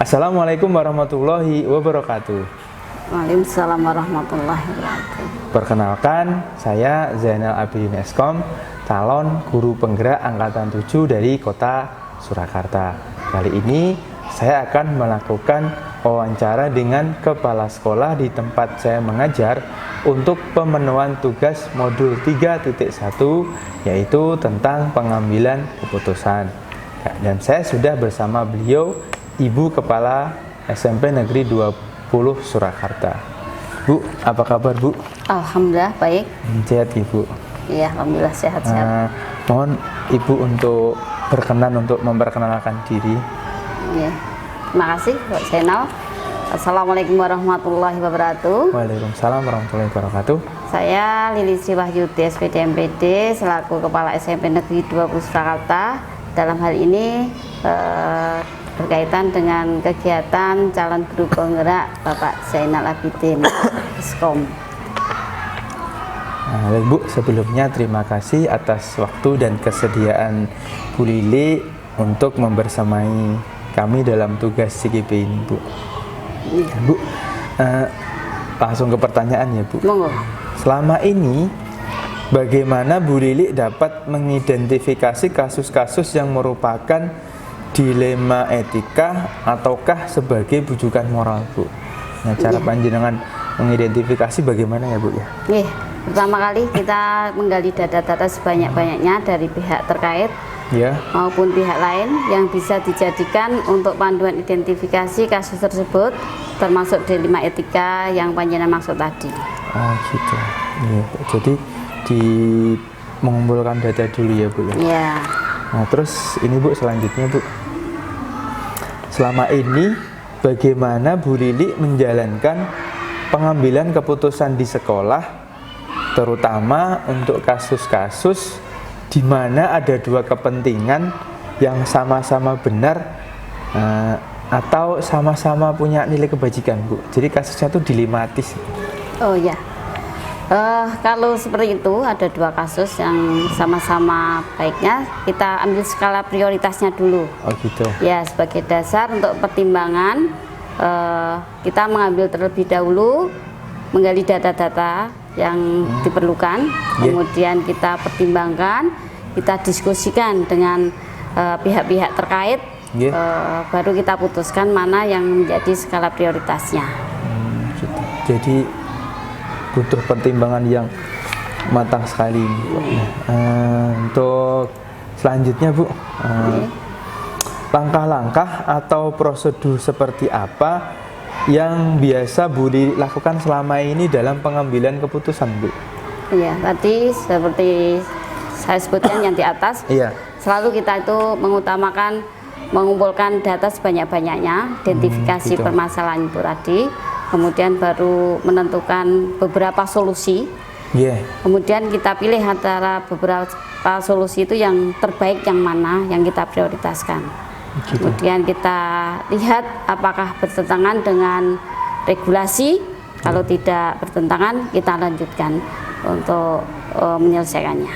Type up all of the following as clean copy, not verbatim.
Assalamualaikum warahmatullahi wabarakatuh. Waalaikumsalam warahmatullahi wabarakatuh. Perkenalkan, saya Zainal Abidin Eskom, calon guru penggerak angkatan 7 dari Kota Surakarta. Kali ini saya akan melakukan wawancara dengan kepala sekolah di tempat saya mengajar untuk pemenuhan tugas modul 3.1, yaitu tentang pengambilan keputusan. Dan saya sudah bersama beliau, Ibu Kepala SMP Negeri 20 Surakarta. Bu, apa kabar Bu? Alhamdulillah baik. Sehat Ibu? Iya, alhamdulillah sehat-sehat. Mohon Ibu untuk berkenan untuk memperkenalkan diri. Iya. Terima kasih Pak Zainal. Assalamualaikum warahmatullahi wabarakatuh. Waalaikumsalam warahmatullahi wabarakatuh. Saya Lili Sri Wahyudi SPD MPD selaku Kepala SMP Negeri 20 Surakarta. Dalam hal ini berkaitan dengan kegiatan calon guru penggerak Bapak Zainal Abidin Eskom. Baik Bu, sebelumnya terima kasih atas waktu dan kesediaan Bu Lili untuk membersamai kami dalam tugas CGP ini Bu. Bu, langsung ke pertanyaan ya Bu. Monggo. Selama ini bagaimana Bu Lili dapat mengidentifikasi kasus-kasus yang merupakan dilema etika ataukah sebagai bujukan moral Bu? Nah, cara panjenengan mengidentifikasi bagaimana ya Bu ya? Pertama kali kita menggali data-data sebanyak-banyaknya dari pihak terkait maupun pihak lain yang bisa dijadikan untuk panduan identifikasi kasus tersebut, termasuk dilema etika yang panjenengan maksud tadi. Oh gitu. Ya, jadi mengumpulkan data dulu ya Bu ya. Iya. Nah terus ini Bu, selanjutnya Bu, selama ini bagaimana Bu Lili menjalankan pengambilan keputusan di sekolah, terutama untuk kasus-kasus di mana ada dua kepentingan yang sama-sama benar atau sama-sama punya nilai kebajikan Bu. Jadi kasusnya itu dilematis. Oh ya. Kalau seperti itu ada dua kasus yang sama-sama baiknya, kita ambil skala prioritasnya dulu. Oh gitu. Ya, sebagai dasar untuk pertimbangan kita mengambil terlebih dahulu, menggali data-data yang diperlukan, kemudian kita pertimbangkan, kita diskusikan dengan pihak-pihak terkait, baru kita putuskan mana yang menjadi skala prioritasnya. Gitu. Jadi butuh pertimbangan yang matang sekali. Untuk selanjutnya Bu, langkah-langkah atau prosedur seperti apa yang biasa Bu Lili lakukan selama ini dalam pengambilan keputusan Bu? Iya, tadi seperti saya sebutkan yang di atas, selalu kita itu mengutamakan mengumpulkan data sebanyak-banyaknya, identifikasi permasalahan itu tadi, kemudian baru menentukan beberapa solusi. Kemudian kita pilih antara beberapa solusi itu yang terbaik yang mana yang kita prioritaskan. Kemudian kita lihat apakah bertentangan dengan regulasi. Kalau tidak bertentangan, kita lanjutkan untuk menyelesaikannya.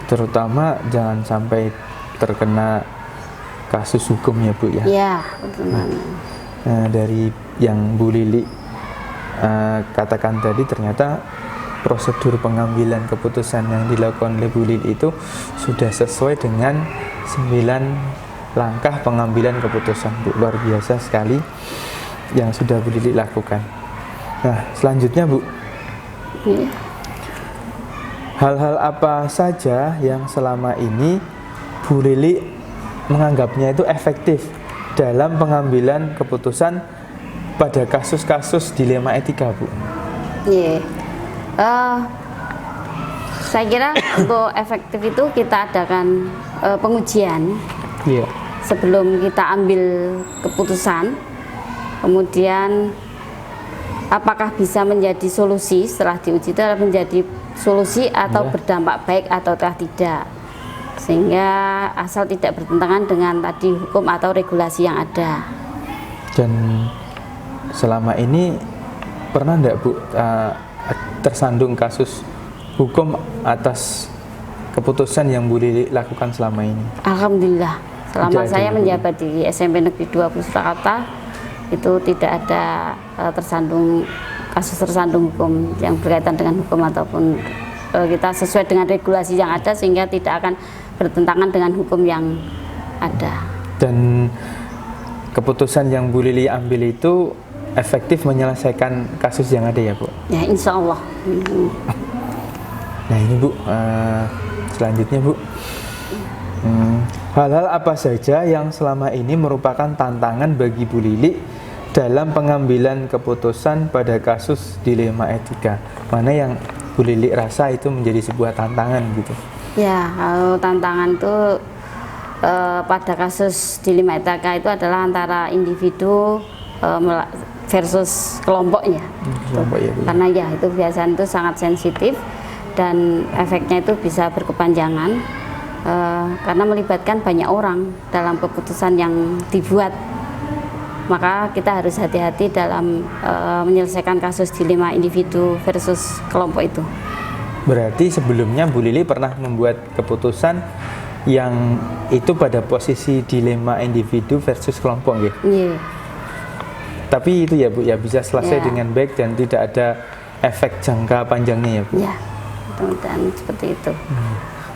Terutama jangan sampai terkena kasus hukum ya Bu ya. Iya, betul. Dari yang Bu Lili katakan tadi, ternyata prosedur pengambilan keputusan yang dilakukan oleh Bu Lili itu sudah sesuai dengan 9 langkah pengambilan keputusan Bu. Luar biasa sekali yang sudah Bu Lili lakukan. Nah selanjutnya Bu, hal-hal apa saja yang selama ini Bu Lili menganggapnya itu efektif dalam pengambilan keputusan pada kasus-kasus dilema etika Bu? Saya kira untuk efektif itu kita adakan pengujian sebelum kita ambil keputusan, kemudian apakah bisa menjadi solusi setelah diuji itu adalah menjadi solusi atau berdampak baik atau tidak, sehingga asal tidak bertentangan dengan tadi hukum atau regulasi yang ada. Dan selama ini pernah enggak Bu tersandung kasus hukum atas keputusan yang Bu Lili lakukan selama ini? Alhamdulillah, selama saya menjabat di SMP Negeri 20 Surakarta itu tidak ada kasus tersandung hukum yang berkaitan dengan hukum ataupun kita sesuai dengan regulasi yang ada sehingga tidak akan bertentangan dengan hukum yang ada. Dan keputusan yang Bu Lili ambil itu efektif menyelesaikan kasus yang ada ya Bu? Ya, insya Allah. Nah ini Bu, selanjutnya Bu, hal-hal apa saja yang selama ini merupakan tantangan bagi Bu Lili dalam pengambilan keputusan pada kasus dilema etika? Mana yang Bu Lili rasa itu menjadi sebuah tantangan gitu? Ya, kalau tantangan itu pada kasus dilema etika itu adalah antara individu versus kelompoknya. Ya, karena ya itu biasanya itu sangat sensitif dan efeknya itu bisa berkepanjangan karena melibatkan banyak orang dalam keputusan yang dibuat. Maka kita harus hati-hati dalam menyelesaikan kasus dilema individu versus kelompok itu. Berarti sebelumnya Bu Lili pernah membuat keputusan yang itu pada posisi dilema individu versus kelompok gitu? Iya. Tapi itu ya Bu, ya bisa selesai dengan baik dan tidak ada efek jangka panjangnya ya Bu? Iya, mudah-mudahan seperti itu.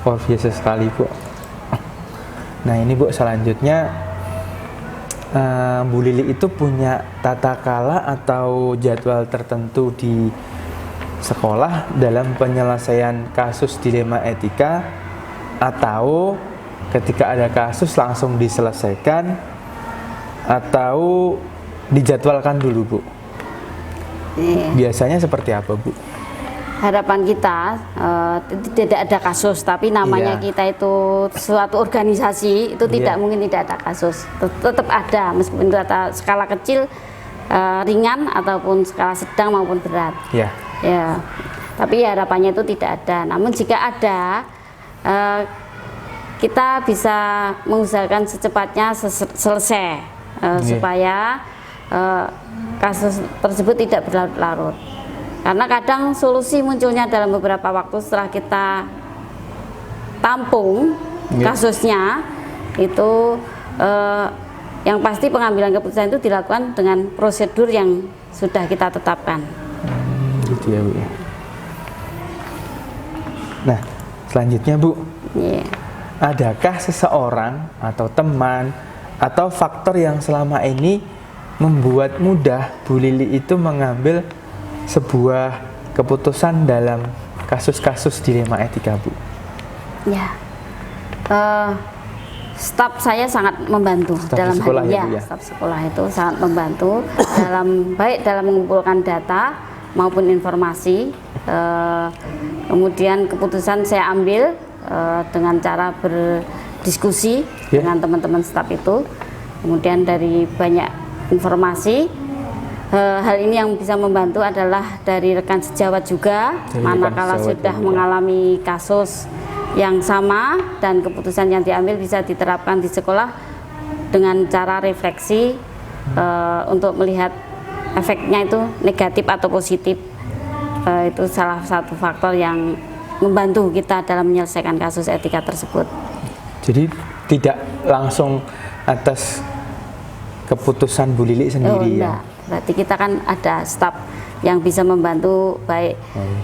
Wah, biasa sekali Bu. Nah ini Bu, selanjutnya Bu Lili itu punya tata kala atau jadwal tertentu di sekolah dalam penyelesaian kasus dilema etika, atau ketika ada kasus langsung diselesaikan, atau dijadwalkan dulu Bu? Biasanya seperti apa Bu? Harapan kita tidak ada kasus, tapi namanya kita itu suatu organisasi, itu tidak mungkin tidak ada kasus, tetap ada meskipun itu ada skala kecil, ringan ataupun skala sedang maupun berat. Ya, tapi harapannya itu tidak ada. Namun jika ada, kita bisa mengusahakan secepatnya selesai supaya kasus tersebut tidak berlarut-larut. Karena kadang solusi munculnya dalam beberapa waktu setelah kita tampung kasusnya itu, yang pasti pengambilan keputusan itu dilakukan dengan prosedur yang sudah kita tetapkan. Gitu ya Bu. Nah selanjutnya Bu, adakah seseorang atau teman atau faktor yang selama ini membuat mudah Bu Lili itu mengambil sebuah keputusan dalam kasus-kasus dilema etika Bu? Ya, staf saya sangat membantu dalam hal ini. Staf sekolah itu sangat membantu baik dalam mengumpulkan data maupun informasi. Kemudian keputusan saya ambil dengan cara berdiskusi dengan teman-teman staf itu. Kemudian dari banyak informasi. Hal ini yang bisa membantu adalah dari rekan sejawat juga, manakala sudah mengalami kasus yang sama dan keputusan yang diambil bisa diterapkan di sekolah dengan cara refleksi untuk melihat efeknya itu negatif atau positif. Itu salah satu faktor yang membantu kita dalam menyelesaikan kasus etika tersebut. Jadi tidak langsung atas keputusan Bu Lili sendiri ya? Berarti kita kan ada staf yang bisa membantu baik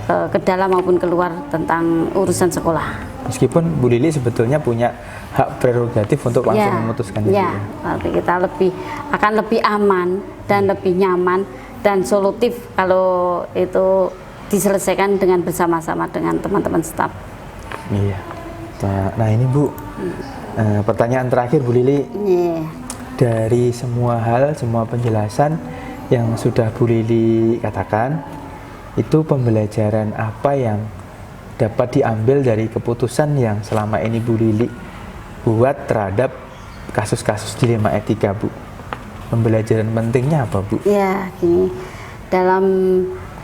ke dalam maupun keluar tentang urusan sekolah. Meskipun Bu Lili sebetulnya punya hak prerogatif untuk langsung memutuskan itu. Ya, berarti kita akan lebih aman dan lebih nyaman dan solutif kalau itu diselesaikan dengan bersama-sama dengan teman-teman staf. Iya. Nah ini Bu, pertanyaan terakhir Bu Lili. Dari semua hal, semua penjelasan yang sudah Bu Lili katakan, itu pembelajaran apa yang dapat diambil dari keputusan yang selama ini Bu Lili buat terhadap kasus-kasus dilema etika Bu? Pembelajaran pentingnya apa Bu? Ya, gini, dalam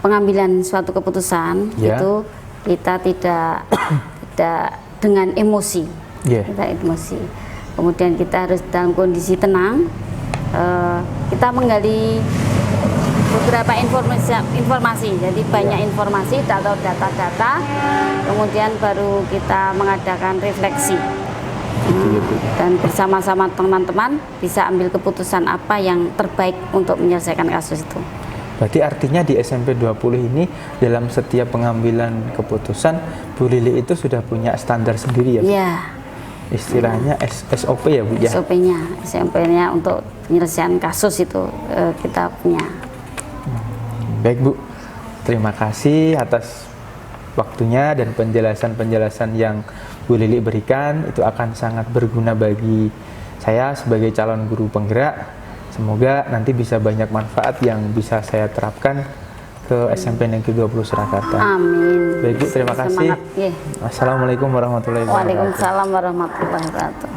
pengambilan suatu keputusan itu kita tidak dengan emosi, kita emosi. Kemudian kita harus dalam kondisi tenang, kita menggali beberapa informasi, jadi banyak informasi atau data-data, kemudian baru kita mengadakan refleksi Gitu ya, Bu. Dan bersama-sama teman-teman bisa ambil keputusan apa yang terbaik untuk menyelesaikan kasus itu. Berarti artinya di SMP 20 ini dalam setiap pengambilan keputusan Bu Lili itu sudah punya standar sendiri ya, Bu? Iya. Istilahnya SOP ya, Bu ya? SOP-nya untuk penyelesaian kasus itu kita punya. Baik, Bu. Terima kasih atas waktunya dan penjelasan-penjelasan yang Bu Lili berikan. Itu akan sangat berguna bagi saya sebagai calon guru penggerak. Semoga nanti bisa banyak manfaat yang bisa saya terapkan ke SMP Negeri 20 Surakarta. Amin. Baik, Bu, terima kasih. Assalamualaikum warahmatullahi wabarakatuh. Waalaikumsalam warahmatullahi wabarakatuh.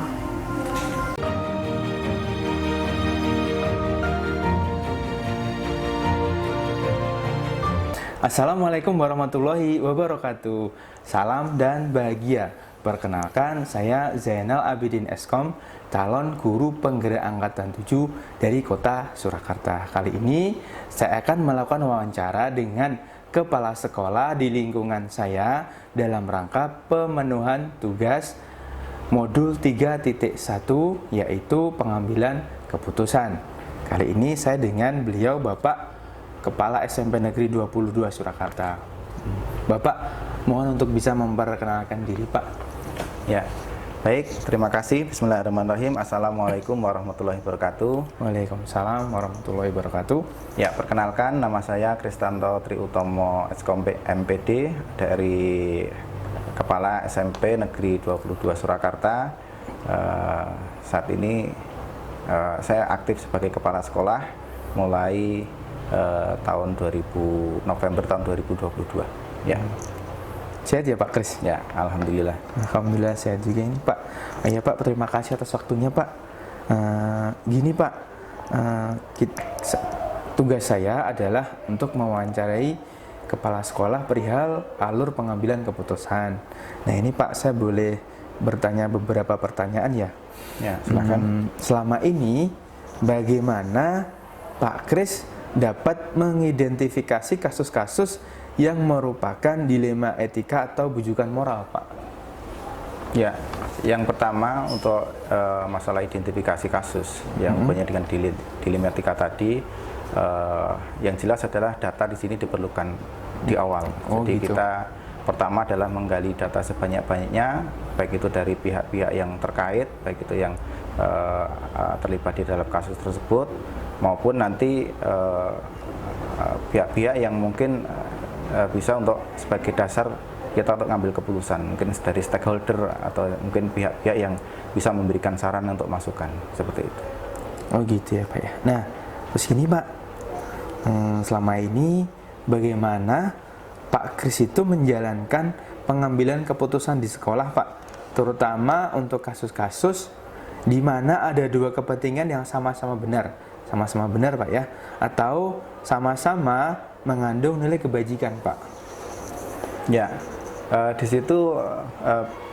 Assalamualaikum warahmatullahi wabarakatuh. Salam dan bahagia. Perkenalkan, saya Zainal Abidin Eskom, calon guru penggerak angkatan 7 dari kota Surakarta. Kali ini saya akan melakukan wawancara dengan kepala sekolah di lingkungan saya dalam rangka pemenuhan tugas modul 3.1, yaitu pengambilan keputusan. Kali ini saya dengan beliau Bapak Kepala SMP Negeri 22 Surakarta. Bapak, mohon untuk bisa memperkenalkan diri, Pak. Ya, baik, terima kasih. Bismillahirrahmanirrahim. Assalamualaikum warahmatullahi wabarakatuh. Waalaikumsalam warahmatullahi wabarakatuh. Ya, perkenalkan, nama saya Kristanto Triutomo Eskom MPD dari Kepala SMP Negeri 22 Surakarta. Saat ini saya aktif sebagai kepala sekolah mulai November tahun 2022. Ya. Sehat ya Pak Kris? Ya, alhamdulillah. Alhamdulillah sehat juga ini Pak. Ya Pak, terima kasih atas waktunya Pak. Gini Pak, tugas saya adalah untuk mewawancarai kepala sekolah perihal alur pengambilan keputusan. Nah ini Pak, saya boleh bertanya beberapa pertanyaan ya? Ya, silakan. Selama ini bagaimana Pak Kris dapat mengidentifikasi kasus-kasus yang merupakan dilema etika atau bujukan moral, Pak? Ya, yang pertama untuk masalah identifikasi kasus yang banyak dengan dilema etika tadi, yang jelas adalah data di sini diperlukan di awal. Jadi gitu. Kita pertama adalah menggali data sebanyak-banyaknya, baik itu dari pihak-pihak yang terkait, baik itu yang terlibat di dalam kasus tersebut, maupun nanti pihak-pihak yang mungkin bisa untuk sebagai dasar kita untuk ngambil keputusan, mungkin dari stakeholder atau mungkin pihak-pihak yang bisa memberikan saran untuk masukan, seperti itu. Oh gitu ya Pak ya. Nah, terus gini Pak, selama ini bagaimana Pak Kris itu menjalankan pengambilan keputusan di sekolah Pak, terutama untuk kasus-kasus di mana ada dua kepentingan yang sama-sama benar Pak ya, atau sama-sama mengandung nilai kebajikan Pak? Ya, di situ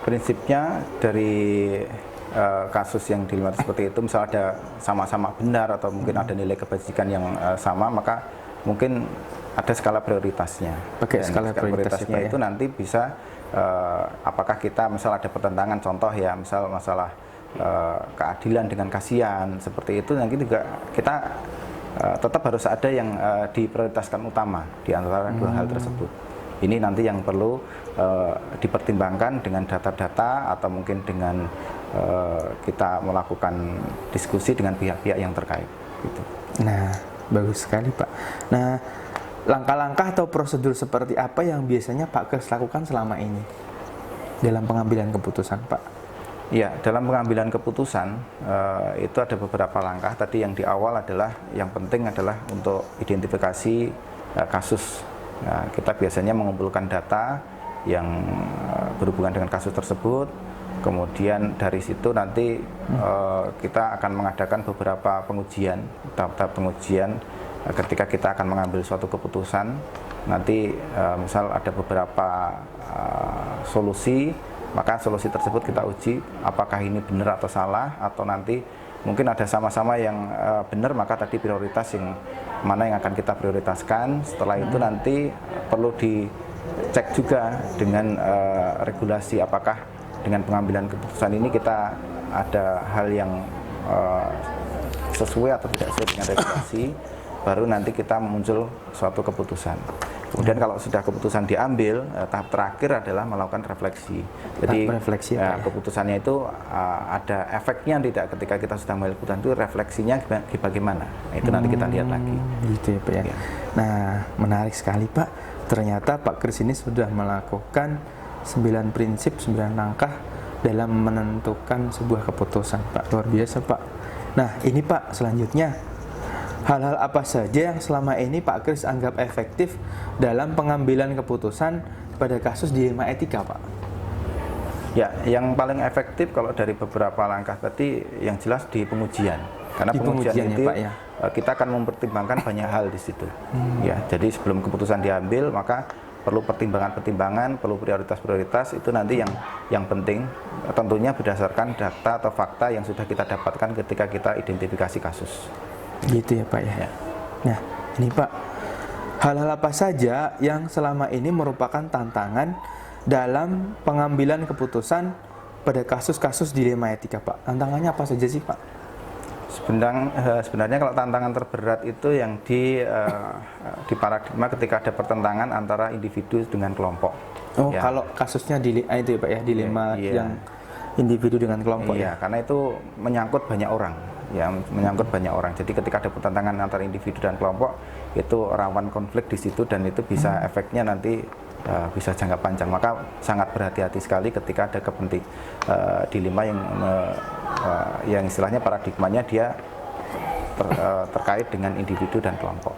prinsipnya dari kasus yang dilema seperti itu, misal ada sama-sama benar atau mungkin ada nilai kebajikan yang sama, maka mungkin ada skala prioritasnya. Pakai skala prioritasnya ya, itu nanti bisa apakah kita misal ada pertentangan, contoh ya, misal masalah keadilan dengan kasihan, seperti itu nanti juga kita tetap harus ada yang diprioritaskan utama di antara dua hal tersebut. Ini nanti yang perlu dipertimbangkan dengan data-data atau mungkin dengan kita melakukan diskusi dengan pihak-pihak yang terkait. Gitu. Nah, bagus sekali Pak. Nah, langkah-langkah atau prosedur seperti apa yang biasanya Pak Kris lakukan selama ini dalam pengambilan keputusan Pak? Ya, dalam pengambilan keputusan itu ada beberapa langkah. Tadi yang di awal adalah yang penting adalah untuk identifikasi kasus. Nah, kita biasanya mengumpulkan data yang berhubungan dengan kasus tersebut. Kemudian dari situ nanti kita akan mengadakan beberapa pengujian, tahap-tahap pengujian ketika kita akan mengambil suatu keputusan. Nanti misal ada beberapa solusi, maka solusi tersebut kita uji apakah ini benar atau salah, atau nanti mungkin ada sama-sama yang benar, maka tadi prioritas yang mana yang akan kita prioritaskan. Setelah itu nanti perlu dicek juga dengan regulasi, apakah dengan pengambilan keputusan ini kita ada hal yang sesuai atau tidak sesuai dengan regulasi, baru nanti kita muncul suatu keputusan. Kemudian kalau sudah keputusan diambil, tahap terakhir adalah melakukan refleksi. Jadi keputusannya itu ada efeknya tidak ketika kita sudah mengambil keputusan itu, refleksinya bagaimana. Itu nanti kita lihat lagi. Gitu ya Pak ya. Nah, menarik sekali Pak. Ternyata Pak Kris ini sudah melakukan 9 prinsip, 9 langkah dalam menentukan sebuah keputusan Pak. Luar biasa Pak. Nah, ini Pak, selanjutnya hal-hal apa saja yang selama ini Pak Kris anggap efektif dalam pengambilan keputusan pada kasus dilema etika, Pak? Ya, yang paling efektif kalau dari beberapa langkah tadi yang jelas di pengujian. Karena di pengujian itu ya, Pak, ya? Kita akan mempertimbangkan banyak hal di situ. Ya, jadi sebelum keputusan diambil maka perlu pertimbangan-pertimbangan, perlu prioritas-prioritas, itu nanti yang penting tentunya berdasarkan data atau fakta yang sudah kita dapatkan ketika kita identifikasi kasus. Gitu ya Pak ya. Nah ini Pak, hal-hal apa saja yang selama ini merupakan tantangan dalam pengambilan keputusan pada kasus-kasus dilema etika Pak? Tantangannya apa saja sih Pak? Sebenarnya kalau tantangan terberat itu yang di paradigma ketika ada pertentangan antara individu dengan kelompok. Oh ya. Kalau kasusnya itu ya Pak ya, dilema yang individu dengan kelompok. Iya, karena itu menyangkut banyak orang. Ya, menyangkut banyak orang. Jadi ketika ada pertentangan antara individu dan kelompok, itu rawan konflik di situ dan itu bisa efeknya nanti bisa jangka panjang. Maka sangat berhati-hati sekali ketika ada dilema yang istilahnya paradigmanya dia terkait dengan individu dan kelompok.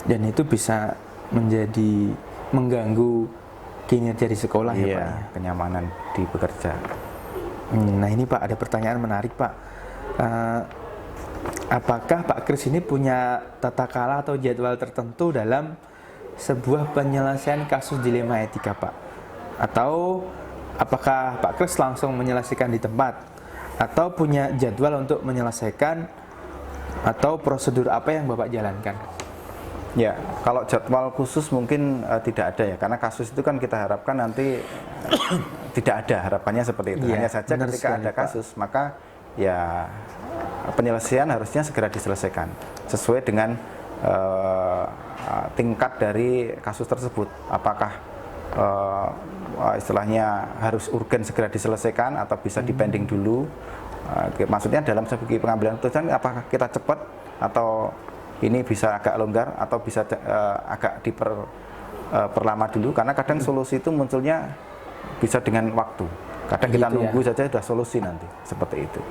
Dan itu bisa mengganggu kinerja di sekolah ya Pak? Ya? Kenyamanan di bekerja. Nah ini Pak, ada pertanyaan menarik Pak. Apakah Pak Kris ini punya tata cara atau jadwal tertentu dalam sebuah penyelesaian kasus dilema etika Pak? Atau apakah Pak Kris langsung menyelesaikan di tempat? Atau punya jadwal untuk menyelesaikan atau prosedur apa yang Bapak jalankan? Ya, kalau jadwal khusus mungkin tidak ada ya, karena kasus itu kan kita harapkan nanti tidak ada, harapannya seperti itu. Hanya saja ketika ada kasus, maka ya penyelesaian harusnya segera diselesaikan sesuai dengan tingkat dari kasus tersebut. Apakah istilahnya harus urgen segera diselesaikan atau bisa dipending dulu? Maksudnya dalam segi pengambilan keputusan apakah kita cepat atau ini bisa agak longgar atau bisa agak diperlama dulu, karena kadang solusi itu munculnya bisa dengan waktu. Kadang kita nunggu saja sudah solusi nanti, seperti itu.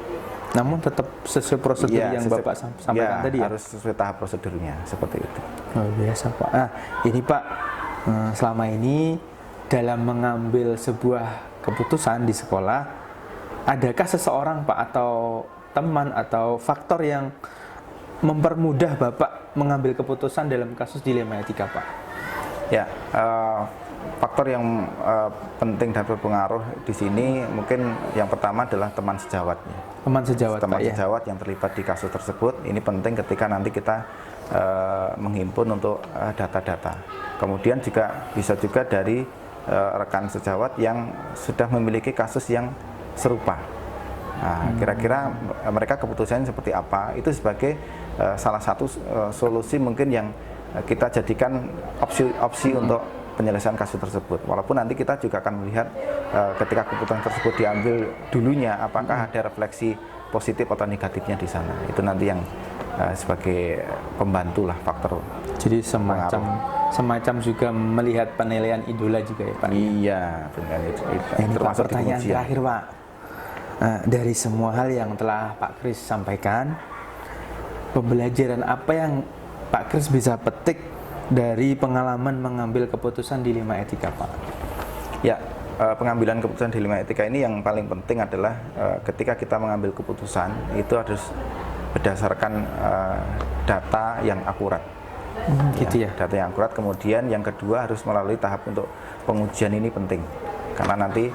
Namun tetap sesuai prosedur yang Bapak sampaikan tadi ya? Harus sesuai tahap prosedurnya, seperti itu. Luar biasa Pak. Nah ini Pak, selama ini dalam mengambil sebuah keputusan di sekolah, adakah seseorang Pak atau teman atau faktor yang mempermudah Bapak mengambil keputusan dalam kasus dilema etika Pak? Ya, faktor yang penting dan berpengaruh di sini mungkin yang pertama adalah teman sejawatnya. Teman sejawat yang terlibat di kasus tersebut ini penting ketika nanti kita menghimpun untuk data-data. Kemudian juga bisa juga dari rekan sejawat yang sudah memiliki kasus yang serupa. Nah, kira-kira mereka keputusannya seperti apa? Itu sebagai salah satu solusi mungkin yang kita jadikan opsi untuk penyelesaian kasus tersebut. Walaupun nanti kita juga akan melihat ketika keputusan tersebut diambil dulunya, apakah ada refleksi positif atau negatifnya di sana. Itu nanti yang sebagai pembantu lah, faktor. Jadi semacam juga melihat penilaian idola juga ya Pak? Iya, benar itu. Ini Pak, pertanyaan terakhir Pak. Dari semua hal yang telah Pak Kris sampaikan, pembelajaran apa yang Pak Kris bisa petik dari pengalaman mengambil keputusan dilema etika Pak? Ya, pengambilan keputusan dilema etika ini yang paling penting adalah ketika kita mengambil keputusan itu harus berdasarkan data yang akurat. Gitu ya. Data yang akurat. Kemudian yang kedua harus melalui tahap untuk pengujian, ini penting karena nanti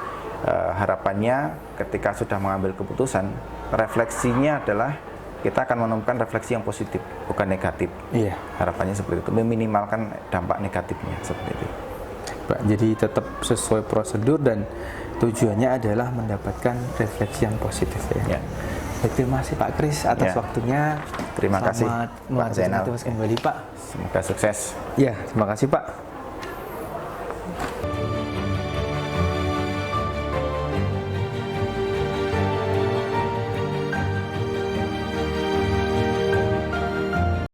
harapannya ketika sudah mengambil keputusan, refleksinya adalah kita akan menemukan refleksi yang positif, bukan negatif. Iya. Harapannya seperti itu, meminimalkan dampak negatifnya seperti itu. Pak, jadi tetap sesuai prosedur dan tujuannya adalah mendapatkan refleksi yang positif ya. Terima kasih Pak Kris atas waktunya. Terima kasih Pak Zainal. Kembali Pak. Semoga sukses. Ya, terima kasih Pak.